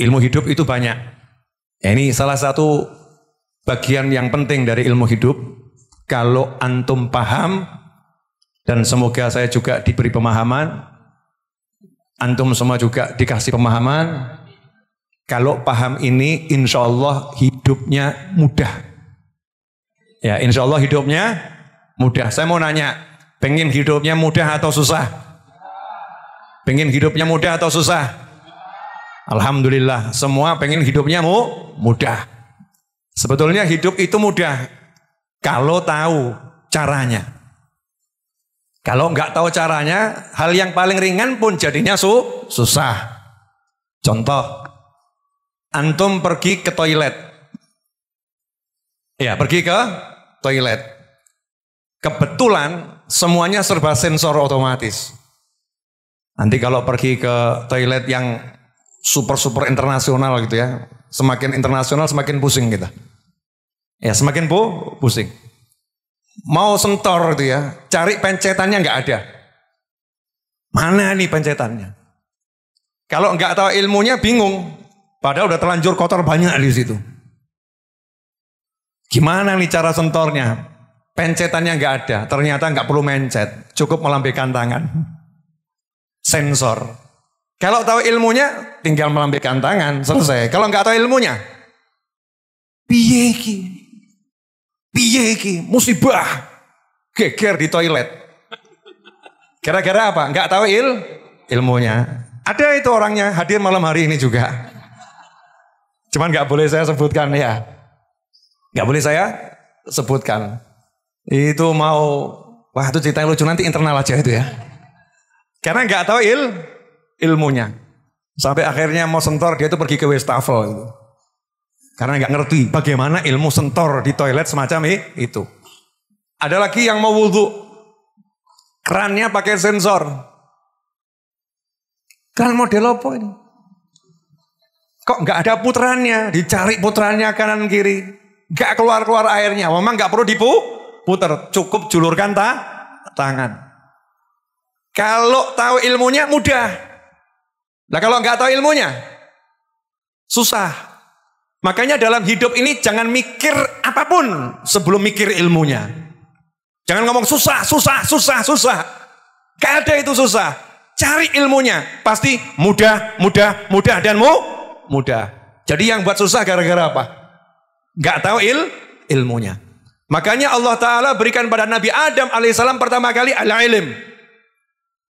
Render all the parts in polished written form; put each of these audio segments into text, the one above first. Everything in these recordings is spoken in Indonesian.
Ilmu hidup itu banyak. Ini salah satu bagian yang penting dari ilmu hidup. Kalau antum paham, dan semoga saya juga diberi pemahaman, antum semua juga dikasih pemahaman. Kalau paham ini, insya Allah hidupnya mudah. Ya, insya Allah hidupnya mudah. Saya mau nanya, pengen hidupnya mudah atau susah? Pengen hidupnya mudah atau susah? Alhamdulillah, semua pengen hidupnya mudah. Sebetulnya hidup itu mudah kalau tahu caranya. Kalau nggak tahu caranya, hal yang paling ringan pun jadinya susah. Contoh, antum pergi ke toilet. Ya, pergi ke toilet. Kebetulan semuanya serba sensor otomatis. Nanti kalau pergi ke toilet yang super internasional gitu ya, semakin internasional semakin pusing kita. Ya, semakin pusing. Mau sentor gitu ya, cari pencetannya nggak ada. Mana nih pencetannya? Kalau nggak tahu ilmunya bingung. Padahal udah terlanjur kotor banyak di situ. Gimana nih cara sentornya? Pencetannya nggak ada. Ternyata nggak perlu mencet, cukup melambaikan tangan. Sensor. Kalau tahu ilmunya, tinggal melambaikan tangan, selesai. Kalau nggak tahu ilmunya, piye ki, musibah, geger di toilet. Gara-gara apa? Nggak tahu ilmunya. Ada itu orangnya hadir malam hari ini juga. Cuman nggak boleh saya sebutkan ya. Nggak boleh saya sebutkan. Itu wah itu cerita yang lucu, nanti internal aja itu ya. Karena nggak tahu ilmunya. Sampai akhirnya mau sentor, dia itu pergi ke wastafel gitu. Karena nggak ngerti bagaimana ilmu sentor di toilet semacam itu. Ada lagi yang mau wudhu, kerannya pakai sensor. Keran model apa ini? Kok nggak ada putarannya? Dicari putarannya kanan kiri, nggak keluar airnya. Memang nggak perlu diputar, cukup julurkan tangan. Kalau tahu ilmunya mudah. Nah kalau nggak tahu ilmunya susah. Makanya dalam hidup ini jangan mikir apapun sebelum mikir ilmunya. Jangan ngomong susah. Gak ada itu susah. Cari ilmunya. Pasti mudah dan mudah. Jadi yang buat susah gara-gara apa? Gak tahu ilmunya. Makanya Allah Ta'ala berikan pada Nabi Adam alaihissalam pertama kali al-ilm.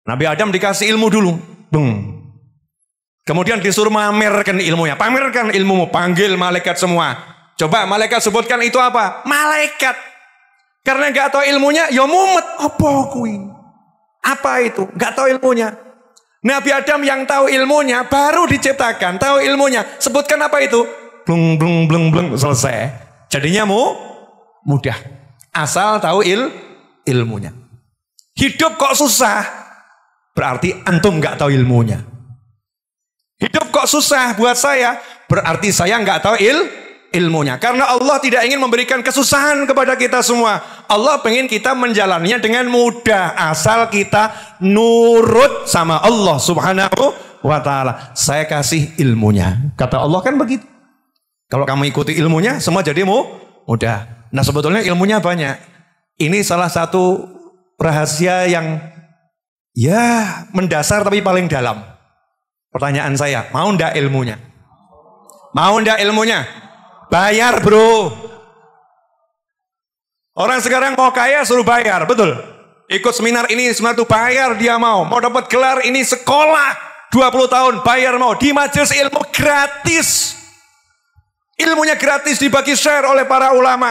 Nabi Adam dikasih ilmu dulu. Kemudian disuruh mamerkan ilmunya. Pamerkan ilmumu. Panggil malaikat semua. Coba malaikat sebutkan itu apa? Malaikat. Karena nggak tahu ilmunya, ya mumet. Apa itu? Nggak tahu ilmunya. Nabi Adam yang tahu ilmunya baru diciptakan. Tahu ilmunya. Sebutkan apa itu? Bleng. Selesai. Jadinya mudah. Asal tahu ilmunya. Hidup kok susah? Berarti antum nggak tahu ilmunya. Hidup kok susah buat saya, berarti saya nggak tahu ilmunya. Karena Allah tidak ingin memberikan kesusahan kepada kita semua. Allah pengen kita menjalaninya dengan mudah, asal kita nurut sama Allah Subhanahu wa Ta'ala. Saya kasih ilmunya. Kata Allah kan begitu. Kalau kamu ikuti ilmunya, semua jadi mudah. Nah sebetulnya ilmunya banyak. Ini salah satu rahasia yang mendasar tapi paling dalam. Pertanyaan saya, mau ndak ilmunya? Mau ndak ilmunya? Bayar bro. Orang sekarang mau kaya suruh bayar, betul? Ikut seminar ini, seminar itu bayar dia mau. Mau dapat gelar ini sekolah 20 tahun bayar mau. Di majelis ilmu gratis. Ilmunya gratis dibagi share oleh para ulama.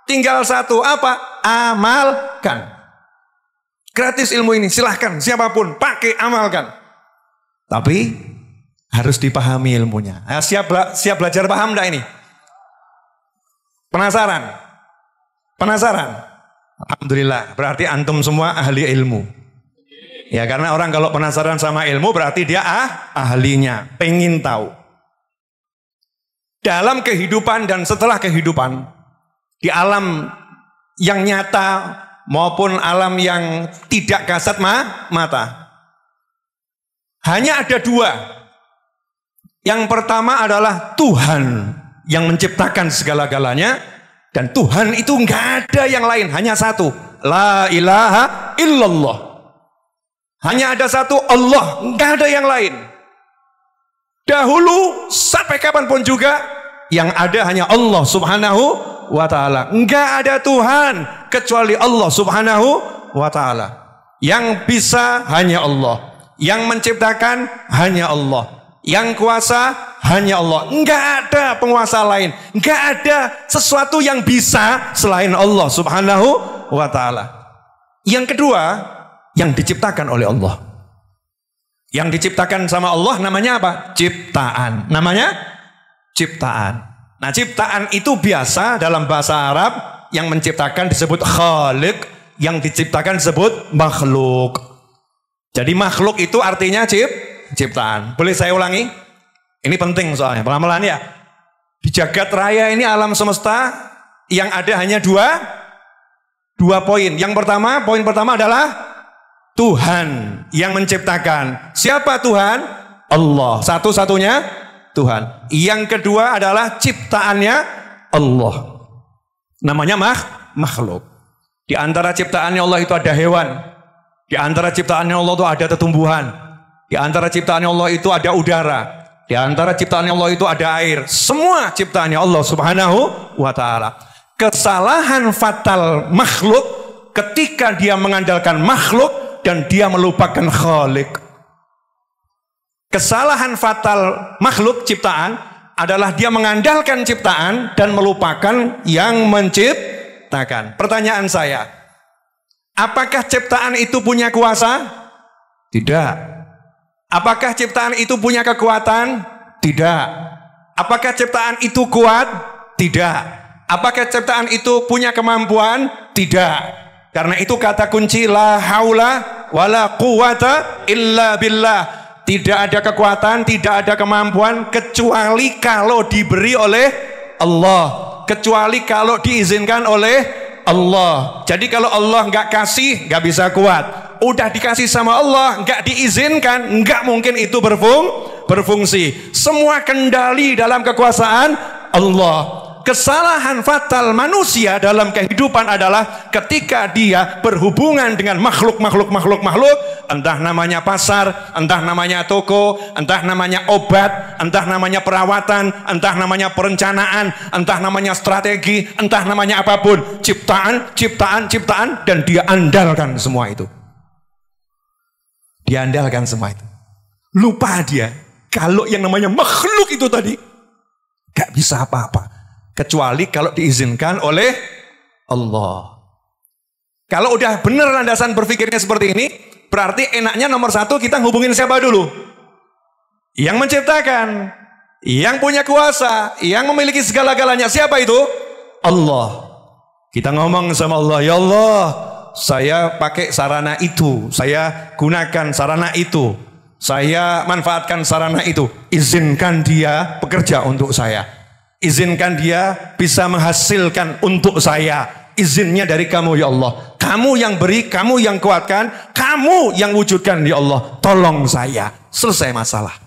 Tinggal satu, apa? Amalkan. Gratis ilmu ini, silahkan siapapun pakai, amalkan. Tapi harus dipahami ilmunya. Siap belajar paham enggak ini? Penasaran? Alhamdulillah, berarti antum semua ahli ilmu. Ya karena orang kalau penasaran sama ilmu berarti dia ahlinya, pengen tahu. Dalam kehidupan dan setelah kehidupan, di alam yang nyata maupun alam yang tidak kasat mata. Hanya ada dua Yang pertama adalah Tuhan yang menciptakan segala-galanya. Dan Tuhan itu nggak ada yang lain, hanya satu. La ilaha illallah. Hanya ada satu Allah, nggak ada yang lain. Dahulu sampai kapanpun juga yang ada hanya Allah subhanahu wa ta'ala. Nggak ada Tuhan kecuali Allah subhanahu wa ta'ala. Yang bisa hanya Allah. Yang menciptakan hanya Allah. Yang kuasa hanya Allah. Enggak ada penguasa lain. Enggak ada sesuatu yang bisa selain Allah subhanahu wa ta'ala. Yang kedua, yang diciptakan oleh Allah. Yang diciptakan sama Allah namanya apa? Ciptaan. Namanya ciptaan. Nah, ciptaan itu biasa dalam bahasa Arab, yang menciptakan disebut khaliq, yang diciptakan disebut makhluk. Jadi makhluk itu artinya ciptaan. Boleh saya ulangi? Ini penting soalnya, pelan-pelan ya. Di jagat raya ini, alam semesta, yang ada hanya dua poin. Yang pertama, poin pertama adalah Tuhan yang menciptakan. Siapa Tuhan? Allah. Satu-satunya Tuhan. Yang kedua adalah ciptaannya Allah. Namanya makhluk. Di antara ciptaannya Allah itu ada hewan. Di antara ciptaannya Allah itu ada tumbuhan. Di antara ciptaannya Allah itu ada udara. Di antara ciptaannya Allah itu ada air. Semua ciptaannya Allah subhanahu wa ta'ala. Kesalahan fatal makhluk ketika dia mengandalkan makhluk dan dia melupakan khalik. Kesalahan fatal makhluk ciptaan adalah dia mengandalkan ciptaan dan melupakan yang menciptakan. Pertanyaan saya, apakah ciptaan itu punya kuasa? Tidak. Apakah ciptaan itu punya kekuatan? Tidak. Apakah ciptaan itu kuat? Tidak. Apakah ciptaan itu punya kemampuan? Tidak. Karena itu kata kunci la haula wala quwata illa billah. Tidak ada kekuatan, tidak ada kemampuan kecuali kalau diberi oleh Allah, kecuali kalau diizinkan oleh Allah. Jadi kalau Allah nggak kasih, nggak bisa kuat. Udah dikasih sama Allah, nggak diizinkan, nggak mungkin itu berfungsi. Semua kendali dalam kekuasaan Allah. Kesalahan fatal manusia dalam kehidupan adalah ketika dia berhubungan dengan makhluk, entah namanya pasar, entah namanya toko, entah namanya obat, entah namanya perawatan, entah namanya perencanaan, entah namanya strategi, entah namanya apapun, ciptaan, dan dia andalkan semua itu. Dia andalkan semua itu. Lupa dia kalau yang namanya makhluk itu tadi gak bisa apa-apa kecuali kalau diizinkan oleh Allah. Kalau udah benar landasan berpikirnya seperti ini, berarti enaknya nomor satu kita hubungin siapa dulu? Yang menciptakan, yang punya kuasa, yang memiliki segala-galanya. Siapa itu? Allah. Kita ngomong sama Allah, ya Allah, saya pakai sarana itu, saya gunakan sarana itu, saya manfaatkan sarana itu. Izinkan dia bekerja untuk saya. Izinkan dia bisa menghasilkan untuk saya. Izinnya dari kamu ya Allah. Kamu yang beri, kamu yang kuatkan, kamu yang wujudkan ya Allah. Tolong saya. Selesai masalah.